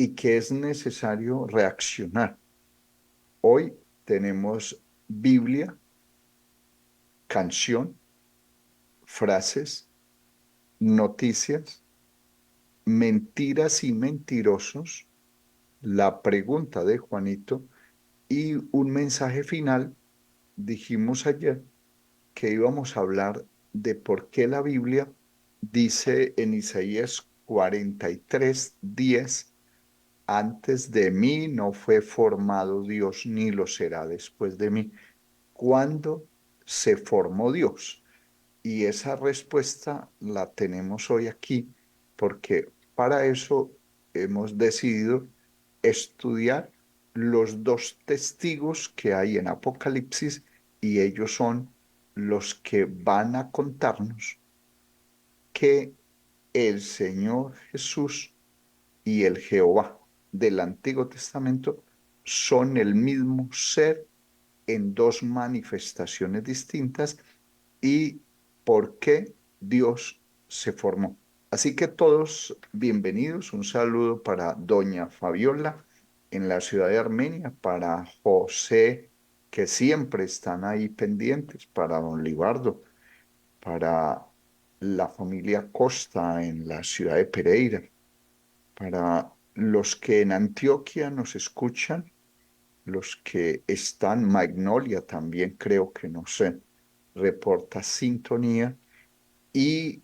y que es necesario reaccionar. Hoy tenemos Biblia, canción, frases, noticias, mentiras y mentirosos, la pregunta de Juanito y un mensaje final. Dijimos ayer que íbamos a hablar de por qué la Biblia dice en Isaías 43:10: antes de mí no fue formado Dios ni lo será después de mí. ¿Cuándo se formó Dios? Y esa respuesta la tenemos hoy aquí porque para eso hemos decidido estudiar los dos testigos que hay en Apocalipsis, y ellos son los que van a contarnos que el Señor Jesús y el Jehová del Antiguo Testamento son el mismo ser en dos manifestaciones distintas, y por qué Dios se formó. Así que todos bienvenidos. Un saludo para doña Fabiola en la ciudad de Armenia, para José, que siempre están ahí pendientes, para don Libardo, para la familia Costa en la ciudad de Pereira, para los que en Antioquia nos escuchan, los que están, Magnolia también creo que no sé, reporta sintonía, y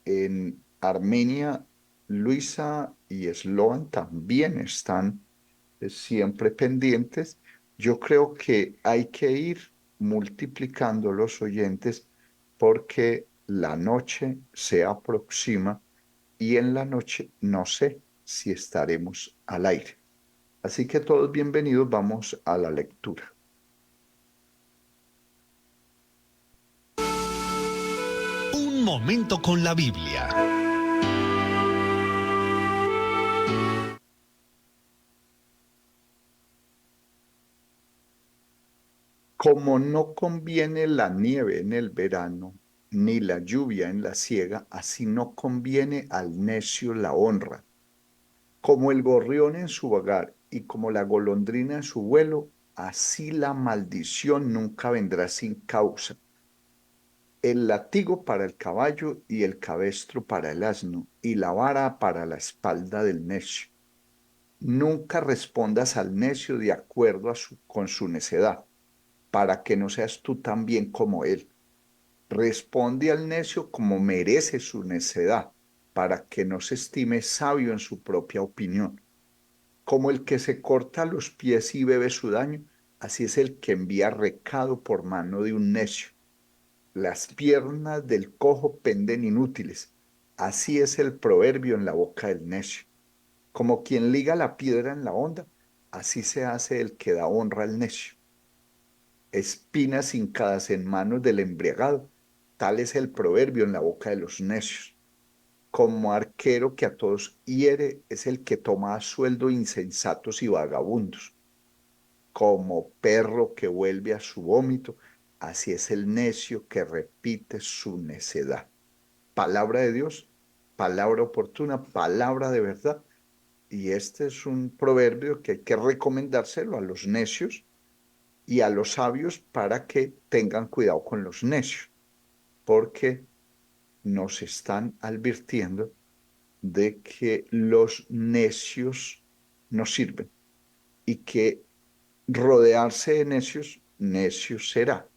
en Armenia, Luisa y Sloan también están siempre pendientes. Yo creo que hay que ir multiplicando los oyentes porque la noche se aproxima y en la noche no sé si estaremos al aire. Así que todos bienvenidos, vamos a la lectura. Un momento con la Biblia. Como no conviene la nieve en el verano, ni la lluvia en la siega, así no conviene al necio la honra. Como el gorrión en su vagar y como la golondrina en su vuelo, así la maldición nunca vendrá sin causa. El látigo para el caballo y el cabestro para el asno, y la vara para la espalda del necio. Nunca respondas al necio de acuerdo con su necedad, para que no seas tú también como él. Responde al necio como merece su necedad, para que no se estime sabio en su propia opinión. Como el que se corta los pies y bebe su daño, así es el que envía recado por mano de un necio. Las piernas del cojo penden inútiles, así es el proverbio en la boca del necio. Como quien liga la piedra en la honda, así se hace el que da honra al necio. Espinas hincadas en manos del embriagado, tal es el proverbio en la boca de los necios. Como arquero que a todos hiere, es el que toma a sueldo insensatos y vagabundos. Como perro que vuelve a su vómito, así es el necio que repite su necedad. Palabra de Dios, palabra oportuna, palabra de verdad. Y este es un proverbio que hay que recomendárselo a los necios y a los sabios para que tengan cuidado con los necios, porque nos están advirtiendo de que los necios no sirven y que rodearse de necios, necios será.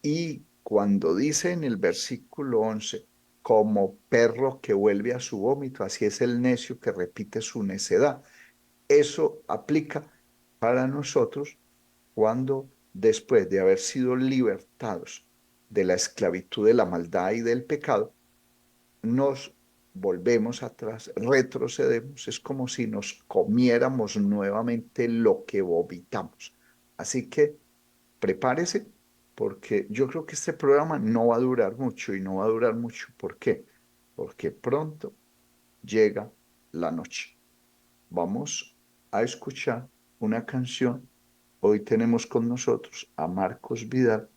Y cuando dice en el versículo 11, como perro que vuelve a su vómito, así es el necio que repite su necedad. Eso aplica para nosotros cuando, después de haber sido libertados de la esclavitud de la maldad y del pecado, nos volvemos atrás, retrocedemos, es como si nos comiéramos nuevamente lo que vomitamos. Así que prepárese, porque yo creo que este programa no va a durar mucho, y no va a durar mucho. ¿Por qué? Porque pronto llega la noche. Vamos a escuchar una canción. Hoy tenemos con nosotros a Marcos Vidal,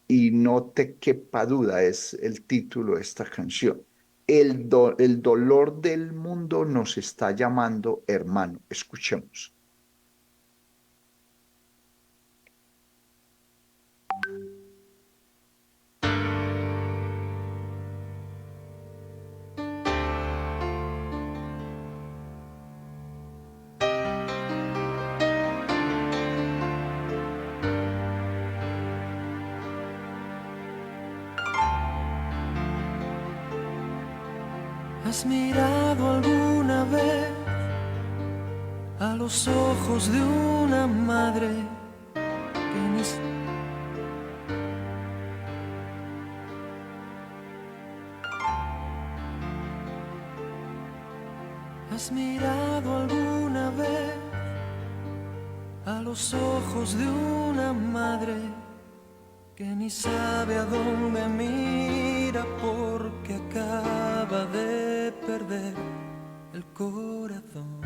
y no te quepa duda, es el título de esta canción. El dolor del mundo nos está llamando hermano. Escuchemos. ¿Has mirado alguna vez a los ojos de una madre que ni... ¿Has mirado alguna vez a los ojos de una madre que ni sabe a dónde mira porque acaba de perder el corazón?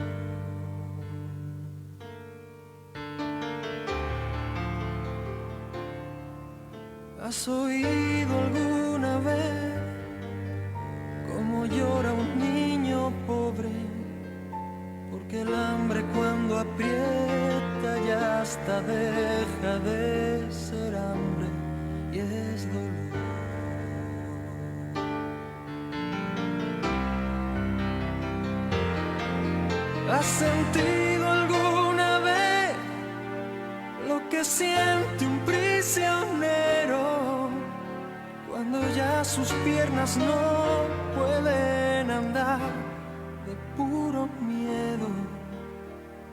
¿Has oído alguna vez cómo llora un niño pobre? Porque el hambre cuando aprieta ya hasta deja de ser hambre y es dolor. ¿Has sentido alguna vez lo que siente un prisionero cuando ya sus piernas no pueden andar de puro miedo?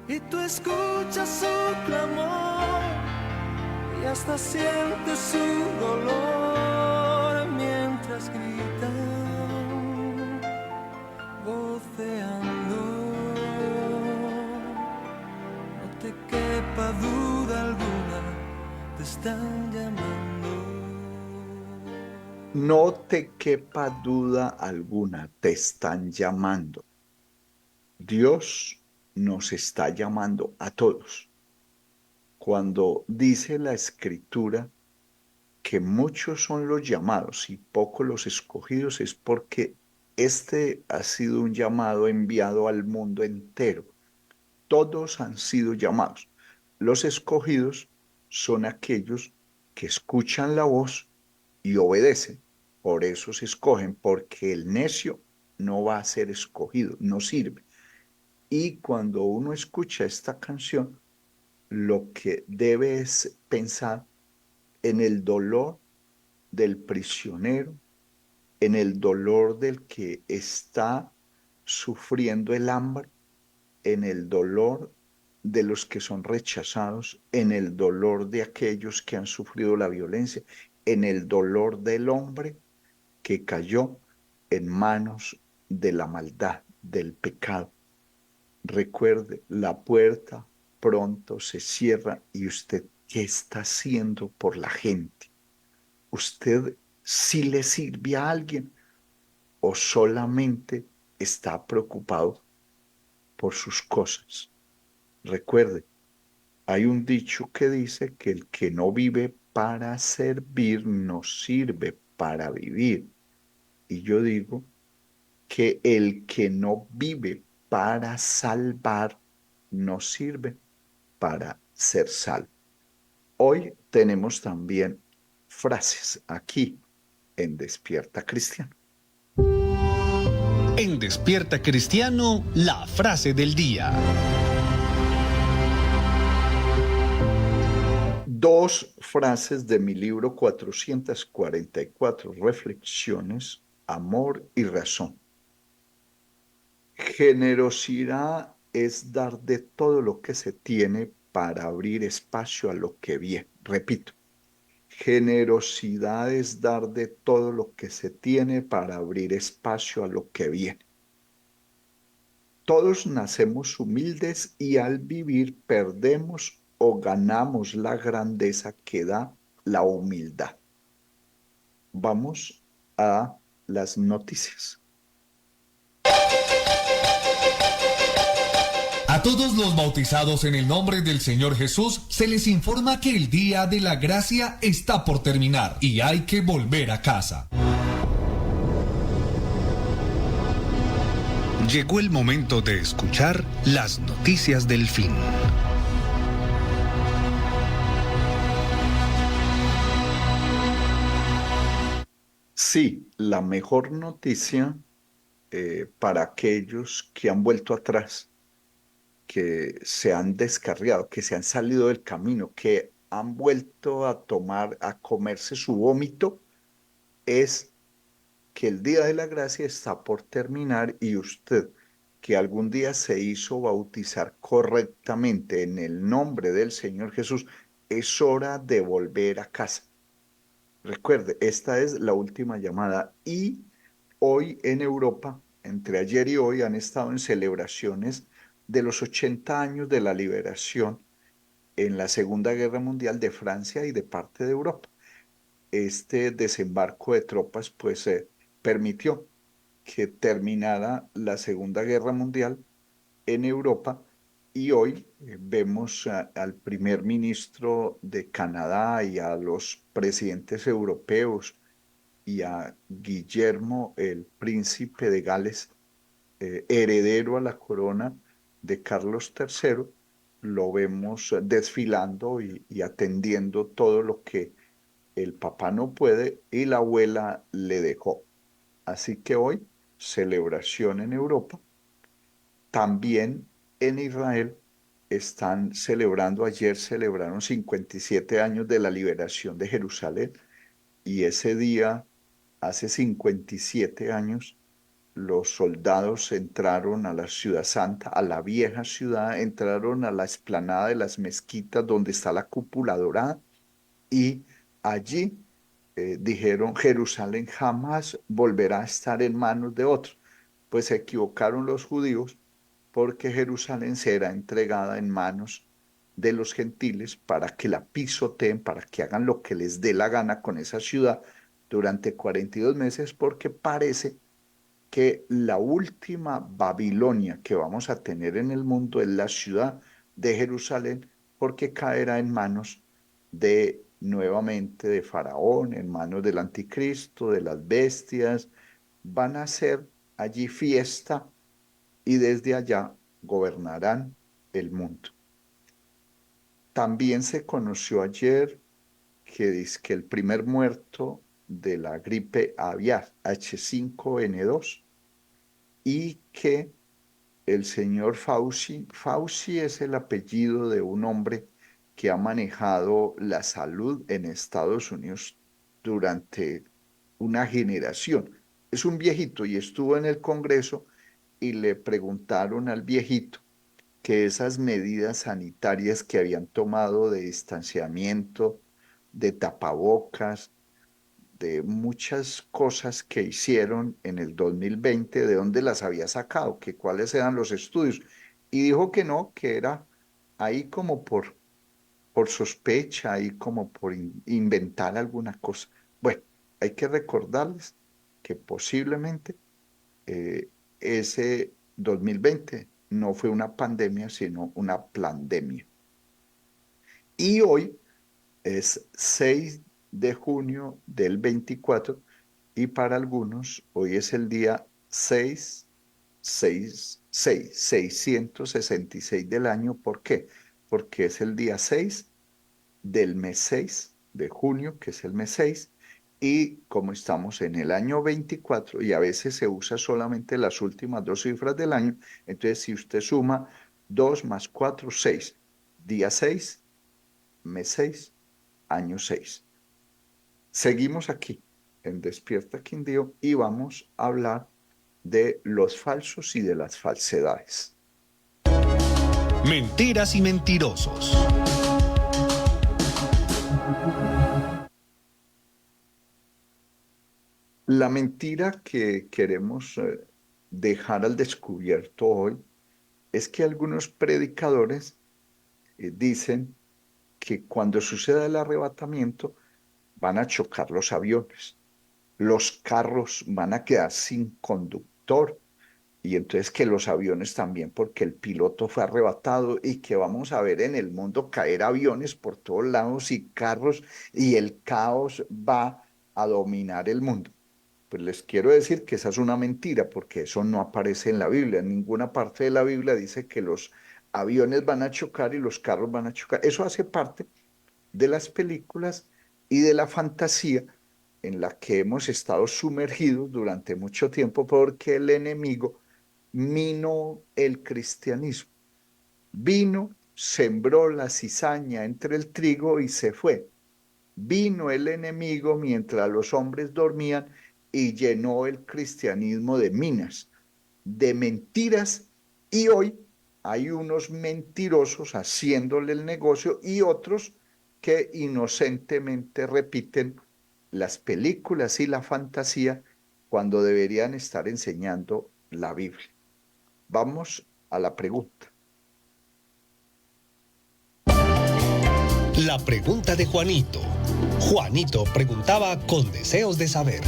Y tú escuchas su clamor y hasta sientes su dolor mientras gritan, voceando. No te quepa duda alguna, te están llamando. No te quepa duda alguna, te están llamando. Dios nos está llamando a todos. Cuando dice la Escritura que muchos son los llamados y pocos los escogidos, es porque este ha sido un llamado enviado al mundo entero. Todos han sido llamados. Los escogidos son aquellos que escuchan la voz y obedecen. Por eso se escogen, porque el necio no va a ser escogido, no sirve. Y cuando uno escucha esta canción, lo que debe es pensar en el dolor del prisionero, en el dolor del que está sufriendo el hambre, en el dolor de los que son rechazados, en el dolor de aquellos que han sufrido la violencia, en el dolor del hombre que cayó en manos de la maldad, del pecado. Recuerde, la puerta pronto se cierra y usted, ¿qué está haciendo por la gente? ¿Usted sí le sirve a alguien o solamente está preocupado por sus cosas? Recuerde, hay un dicho que dice que el que no vive para servir no sirve para vivir. Y yo digo que el que no vive para salvar no sirve para ser salvo. Hoy tenemos también frases aquí en Despierta Cristiano. En Despierta Cristiano, la frase del día. Dos frases de mi libro 444 Reflexiones, Amor y Razón. Generosidad es dar de todo lo que se tiene para abrir espacio a lo que viene. Repito, generosidad es dar de todo lo que se tiene para abrir espacio a lo que viene. Todos nacemos humildes y al vivir perdemos o ganamos la grandeza que da la humildad. Vamos a las noticias. A todos los bautizados en el nombre del Señor Jesús se les informa que el día de la gracia está por terminar y hay que volver a casa. Llegó el momento de escuchar las noticias del fin. Sí, la mejor noticia para aquellos que han vuelto atrás, que se han descarriado, que se han salido del camino, que han vuelto a tomar, a comerse su vómito, es que el día de la gracia está por terminar y usted, que algún día se hizo bautizar correctamente en el nombre del Señor Jesús, es hora de volver a casa. Recuerde, esta es la última llamada y hoy en Europa, entre ayer y hoy, han estado en celebraciones de los 80 años de la liberación en la Segunda Guerra Mundial de Francia y de parte de Europa. Este desembarco de tropas pues permitió que terminara la Segunda Guerra Mundial en Europa y hoy vemos al primer ministro de Canadá y a los presidentes europeos y a Guillermo, el príncipe de Gales, heredero a la corona de Carlos III, lo vemos desfilando y atendiendo todo lo que el papá no puede y la abuela le dejó. Así que hoy, celebración en Europa. También en Israel están celebrando, ayer celebraron 57 años de la liberación de Jerusalén y ese día, hace 57 años, los soldados entraron a la ciudad santa, a la vieja ciudad, entraron a la explanada de las mezquitas donde está la cúpula dorada y allí dijeron, Jerusalén jamás volverá a estar en manos de otros. Pues se equivocaron los judíos porque Jerusalén será entregada en manos de los gentiles para que la pisoteen, para que hagan lo que les dé la gana con esa ciudad durante 42 meses, porque parece que la última Babilonia que vamos a tener en el mundo es la ciudad de Jerusalén, porque caerá en manos de nuevamente de Faraón, en manos del anticristo, de las bestias. Van a hacer allí fiesta y desde allá gobernarán el mundo. También se conoció ayer que dice que el primer muerto de la gripe aviar H5N2 y que el señor Fauci, Fauci es el apellido de un hombre que ha manejado la salud en Estados Unidos durante una generación. Es un viejito y estuvo en el Congreso y le preguntaron al viejito que esas medidas sanitarias que habían tomado de distanciamiento, de tapabocas, de muchas cosas que hicieron en el 2020, de dónde las había sacado, que cuáles eran los estudios. Y dijo que no, que era ahí como por sospecha, ahí como por inventar alguna cosa. Bueno, hay que recordarles que posiblemente ese 2020 no fue una pandemia, sino una plandemia. Y hoy es 6 de junio del 24 y para algunos hoy es el día 666 del año. ¿Por qué? Porque es el día 6 del mes 6 de junio, que es el mes 6, y como estamos en el año 24 y a veces se usa solamente las últimas dos cifras del año, entonces si usted suma 2 más 4, 6, día 6, mes 6, año 6. Seguimos aquí en Despierta Quindío y vamos a hablar de los falsos y de las falsedades. Mentiras y mentirosos. La mentira que queremos dejar al descubierto hoy es que algunos predicadores dicen que cuando suceda el arrebatamiento van a chocar los aviones, los carros van a quedar sin conductor y entonces que los aviones también porque el piloto fue arrebatado y que vamos a ver en el mundo caer aviones por todos lados y carros y el caos va a dominar el mundo. Pues les quiero decir que esa es una mentira, porque eso no aparece en la Biblia. En ninguna parte de la Biblia dice que los aviones van a chocar y los carros van a chocar. Eso hace parte de las películas y de la fantasía en la que hemos estado sumergidos durante mucho tiempo porque el enemigo minó el cristianismo. Vino, sembró la cizaña entre el trigo y se fue. Vino el enemigo mientras los hombres dormían y llenó el cristianismo de minas, de mentiras, y hoy hay unos mentirosos haciéndole el negocio y otros que inocentemente repiten las películas y la fantasía cuando deberían estar enseñando la Biblia. Vamos a la pregunta. La pregunta de Juanito. Juanito preguntaba con deseos de saber.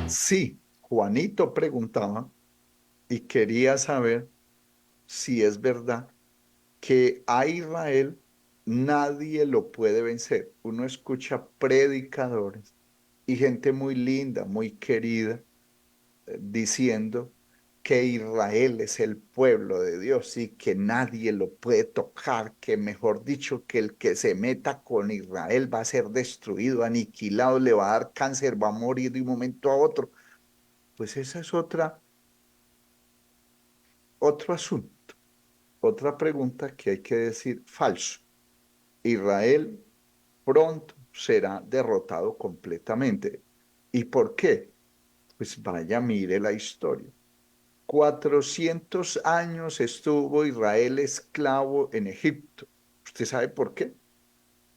Sí, Juanito preguntaba y quería saber si es verdad que a Israel nadie lo puede vencer. Uno escucha predicadores y gente muy linda, muy querida, diciendo que Israel es el pueblo de Dios y que nadie lo puede tocar, que mejor dicho, que el que se meta con Israel va a ser destruido, aniquilado, le va a dar cáncer, va a morir de un momento a otro. Pues esa es otro asunto, otra pregunta que hay que decir falso. Israel pronto será derrotado completamente. ¿Y por qué? Pues vaya, mire la historia. 400 años estuvo Israel esclavo en Egipto. ¿Usted sabe por qué?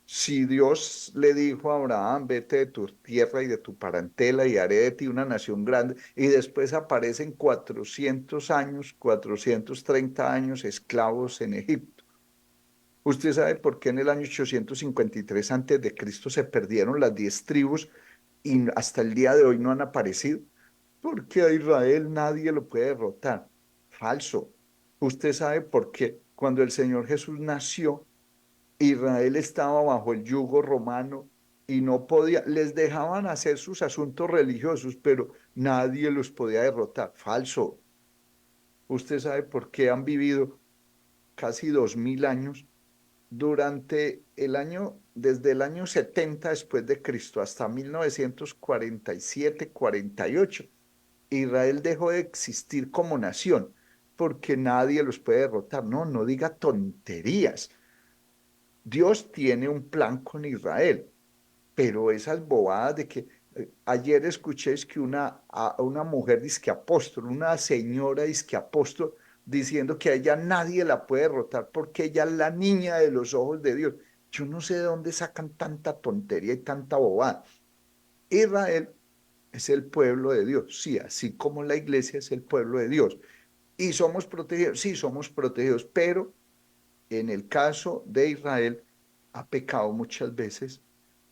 Si Dios le dijo a Abraham, vete de tu tierra y de tu parentela y haré de ti una nación grande, y después aparecen 400 años, 430 años esclavos en Egipto. ¿Usted sabe por qué en el año 853 antes de Cristo se perdieron las 10 tribus y hasta el día de hoy no han aparecido? Porque a Israel nadie lo puede derrotar. Falso. ¿Usted sabe por qué? Cuando el Señor Jesús nació, Israel estaba bajo el yugo romano y no podía, les dejaban hacer sus asuntos religiosos, pero nadie los podía derrotar. Falso. ¿Usted sabe por qué han vivido casi 2000 años? Durante desde el año 70 después de Cristo hasta 1947-48, Israel dejó de existir como nación porque nadie los puede derrotar. No, no diga tonterías. Dios tiene un plan con Israel, pero esas bobadas de que ayer escuché es que una mujer disque apóstol, una señora disque apóstol, diciendo que a ella nadie la puede derrotar porque ella es la niña de los ojos de Dios. Yo no sé de dónde sacan tanta tontería y tanta bobada. Israel es el pueblo de Dios, sí, así como la iglesia es el pueblo de Dios. ¿Y somos protegidos? Sí, somos protegidos, pero en el caso de Israel ha pecado muchas veces.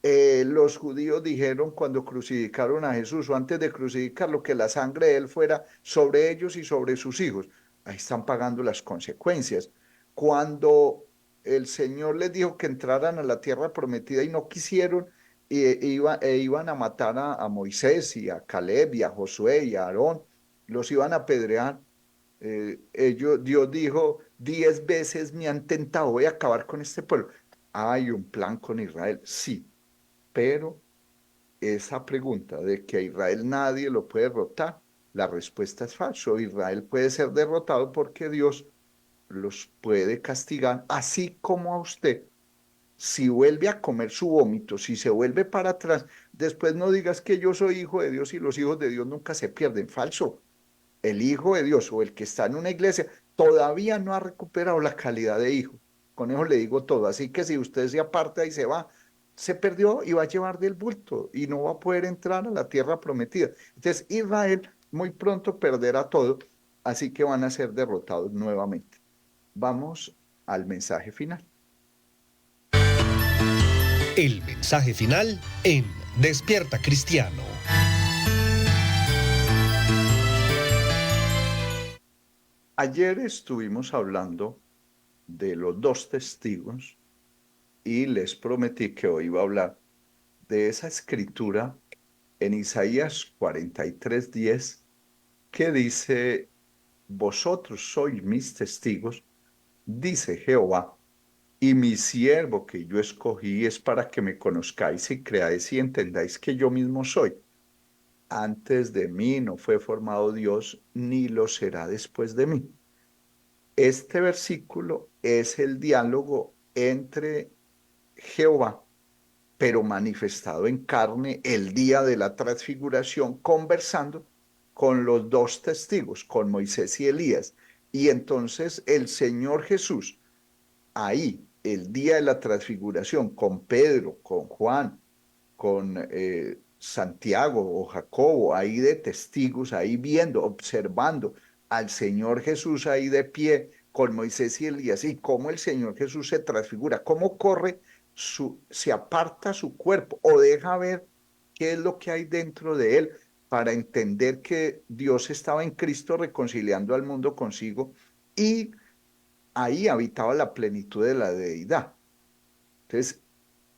Los judíos dijeron cuando crucificaron a Jesús o antes de crucificarlo que la sangre de él fuera sobre ellos y sobre sus hijos. Ahí están pagando las consecuencias. Cuando el Señor les dijo que entraran a la tierra prometida y no quisieron, iban a matar a Moisés y a Caleb y a Josué y a Aarón, los iban a apedrear. Dios dijo, 10 veces me han tentado, voy a acabar con este pueblo. Hay un plan con Israel, sí, pero esa pregunta de que a Israel nadie lo puede derrotar, la respuesta es falso. Israel puede ser derrotado porque Dios los puede castigar, así como a usted. Si vuelve a comer su vómito, si se vuelve para atrás, después no digas que yo soy hijo de Dios y los hijos de Dios nunca se pierden. Falso. El hijo de Dios o el que está en una iglesia todavía no ha recuperado la calidad de hijo. Con eso le digo todo. Así que si usted se aparta y se va, se perdió y va a llevar del bulto y no va a poder entrar a la tierra prometida. Entonces Israel muy pronto perderá todo, así que van a ser derrotados nuevamente. Vamos al mensaje final. El mensaje final en Despierta Cristiano. Ayer estuvimos hablando de los dos testigos y les prometí que hoy iba a hablar de esa escritura en Isaías 43:10 que dice, vosotros sois mis testigos, dice Jehová, y mi siervo que yo escogí es para que me conozcáis y creáis y entendáis que yo mismo soy. Antes de mí no fue formado Dios, ni lo será después de mí. Este versículo es el diálogo entre Jehová, pero manifestado en carne el día de la transfiguración, conversando con los dos testigos, con Moisés y Elías. Y entonces el Señor Jesús, ahí, el día de la transfiguración, con Pedro, con Juan, con Santiago o Jacobo, ahí de testigos, ahí viendo, observando al Señor Jesús ahí de pie con Moisés y Elías, y cómo el Señor Jesús se transfigura, cómo corre, se aparta su cuerpo o deja ver qué es lo que hay dentro de él para entender que Dios estaba en Cristo reconciliando al mundo consigo y ahí habitaba la plenitud de la deidad. Entonces,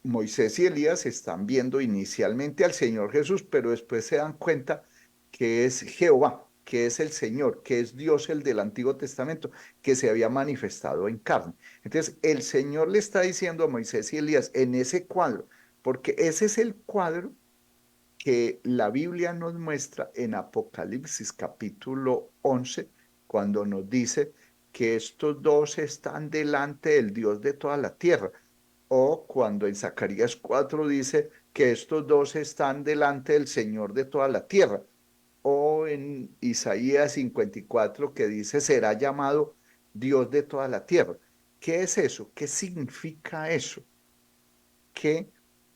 Moisés y Elías están viendo inicialmente al Señor Jesús, pero después se dan cuenta que es Jehová, que es el Señor, que es Dios el del Antiguo Testamento, que se había manifestado en carne. Entonces, el Señor le está diciendo a Moisés y Elías en ese cuadro, porque ese es el cuadro que la Biblia nos muestra en Apocalipsis capítulo 11, cuando nos dice que estos dos están delante del Dios de toda la tierra. O cuando en Zacarías 4 dice que estos dos están delante del Señor de toda la tierra. O en Isaías 54 que dice será llamado Dios de toda la tierra. ¿Qué es eso? ¿Qué significa eso? Que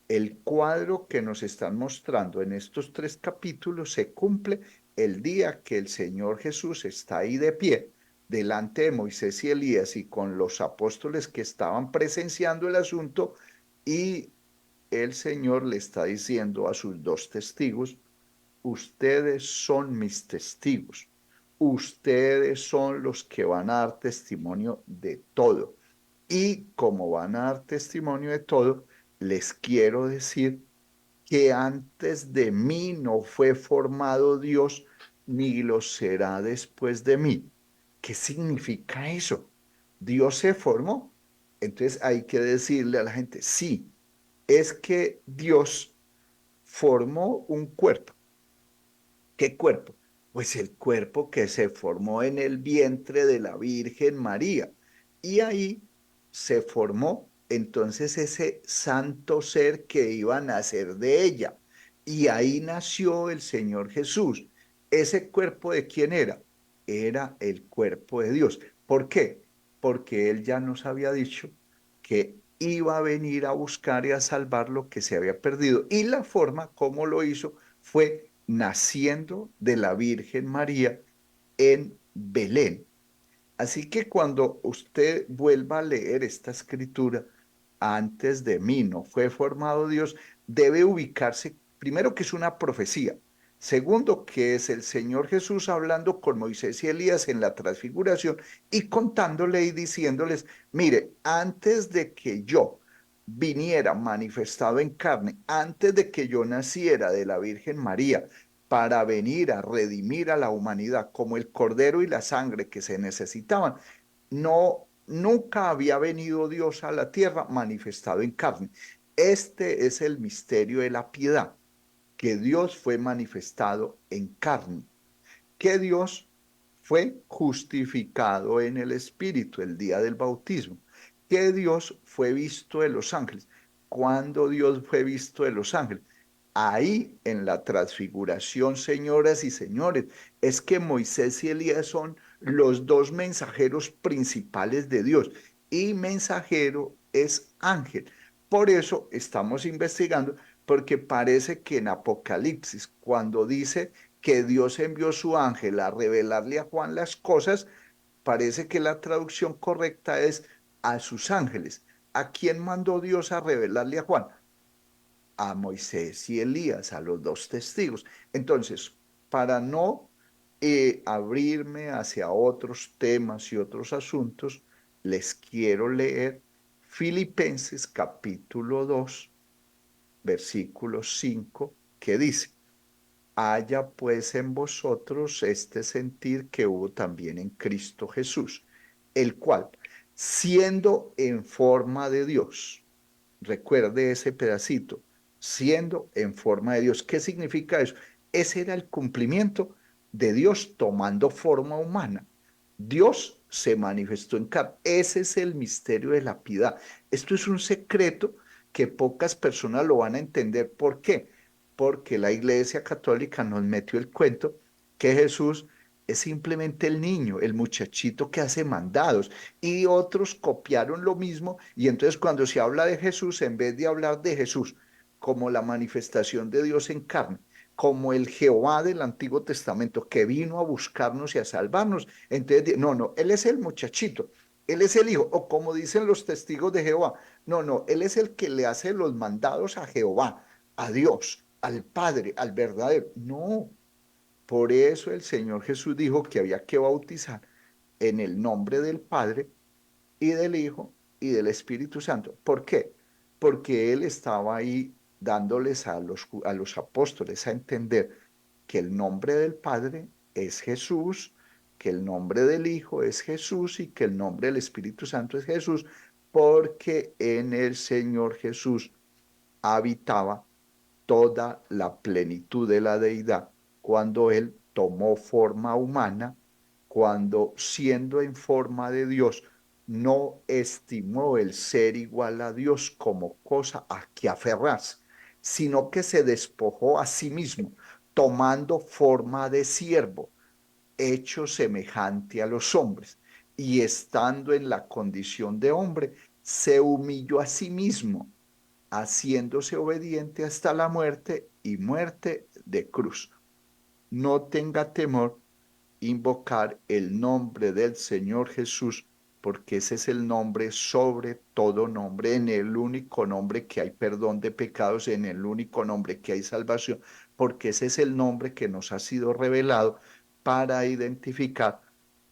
el cuadro que nos están mostrando en estos 3 capítulos se cumple el día que el Señor Jesús está ahí de pie delante de Moisés y Elías y con los apóstoles que estaban presenciando el asunto, y el Señor le está diciendo a sus dos testigos, ustedes son mis testigos, ustedes son los que van a dar testimonio de todo. Y como van a dar testimonio de todo, les quiero decir que antes de mí no fue formado Dios, ni lo será después de mí. ¿Qué significa eso? ¿Dios se formó? Entonces hay que decirle a la gente, sí, es que Dios formó un cuerpo. ¿Qué cuerpo? Pues el cuerpo que se formó en el vientre de la Virgen María. Y ahí se formó entonces ese santo ser que iba a nacer de ella. Y ahí nació el Señor Jesús. ¿Ese cuerpo de quién era? Era el cuerpo de Dios. ¿Por qué? Porque Él ya nos había dicho que iba a venir a buscar y a salvar lo que se había perdido. Y la forma como lo hizo fue naciendo de la Virgen María en Belén. Así que cuando usted vuelva a leer esta escritura, antes de mí no fue formado Dios, debe ubicarse primero que es una profecía, segundo que es el Señor Jesús hablando con Moisés y Elías en la transfiguración y contándole y diciéndoles, mire, antes de que yo viniera manifestado en carne, antes de que yo naciera de la Virgen María, para venir a redimir a la humanidad como el cordero y la sangre que se necesitaban, no, nunca había venido Dios a la tierra manifestado en carne. Este es el misterio de la piedad, que Dios fue manifestado en carne, que Dios fue justificado en el Espíritu el día del bautismo, que Dios fue visto de los ángeles. ¿Cuándo Dios fue visto de los ángeles? Ahí en la transfiguración, señoras y señores, es que Moisés y Elías son los dos mensajeros principales de Dios y mensajero es ángel. Por eso estamos investigando, porque parece que en Apocalipsis, cuando dice que Dios envió su ángel a revelarle a Juan las cosas, parece que la traducción correcta es a sus ángeles. ¿A quién mandó Dios a revelarle a Juan? A Moisés y Elías, a los dos testigos. Entonces, para no abrirme hacia otros temas y otros asuntos, les quiero leer Filipenses capítulo 2, versículo 5, que dice: haya pues en vosotros este sentir que hubo también en Cristo Jesús, el cual, siendo en forma de Dios, recuerde ese pedacito, siendo en forma de Dios. ¿Qué significa eso? Ese era el cumplimiento de Dios tomando forma humana. Dios se manifestó en carne. Ese es el misterio de la piedad. Esto es un secreto que pocas personas lo van a entender. ¿Por qué? Porque la Iglesia Católica nos metió el cuento que Jesús es simplemente el niño, el muchachito que hace mandados, y otros copiaron lo mismo, y entonces cuando se habla de Jesús, en vez de hablar de Jesús como la manifestación de Dios en carne, como el Jehová del Antiguo Testamento que vino a buscarnos y a salvarnos, entonces no, él es el muchachito, él es el hijo, o como dicen los testigos de Jehová, no, él es el que le hace los mandados a Jehová, a Dios, al Padre, al verdadero. No, por eso el Señor Jesús dijo que había que bautizar en el nombre del Padre y del Hijo y del Espíritu Santo. ¿Por qué? Porque Él estaba ahí dándoles a los apóstoles a entender que el nombre del Padre es Jesús, que el nombre del Hijo es Jesús y que el nombre del Espíritu Santo es Jesús, porque en el Señor Jesús habitaba toda la plenitud de la deidad cuando Él tomó forma humana, cuando siendo en forma de Dios, no estimó el ser igual a Dios como cosa a que aferrarse, sino que se despojó a sí mismo, tomando forma de siervo, hecho semejante a los hombres, y estando en la condición de hombre, se humilló a sí mismo, haciéndose obediente hasta la muerte y muerte de cruz. No tenga temor invocar el nombre del Señor Jesús, porque ese es el nombre sobre todo nombre, en el único nombre que hay perdón de pecados, en el único nombre que hay salvación, porque ese es el nombre que nos ha sido revelado para identificar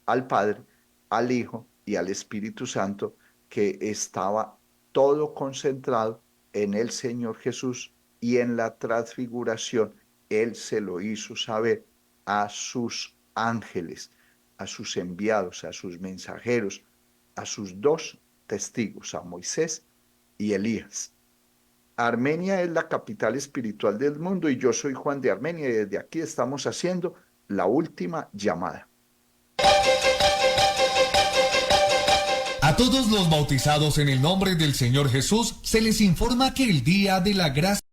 al Padre, al Hijo y al Espíritu Santo, que estaba todo concentrado en el Señor Jesús, y en la transfiguración Él se lo hizo saber a sus ángeles, a sus enviados, a sus mensajeros, a sus dos testigos, a Moisés y Elías. Armenia es la capital espiritual del mundo y yo soy Juan de Armenia y desde aquí estamos haciendo la última llamada. A todos los bautizados en el nombre del Señor Jesús se les informa que el día de la gracia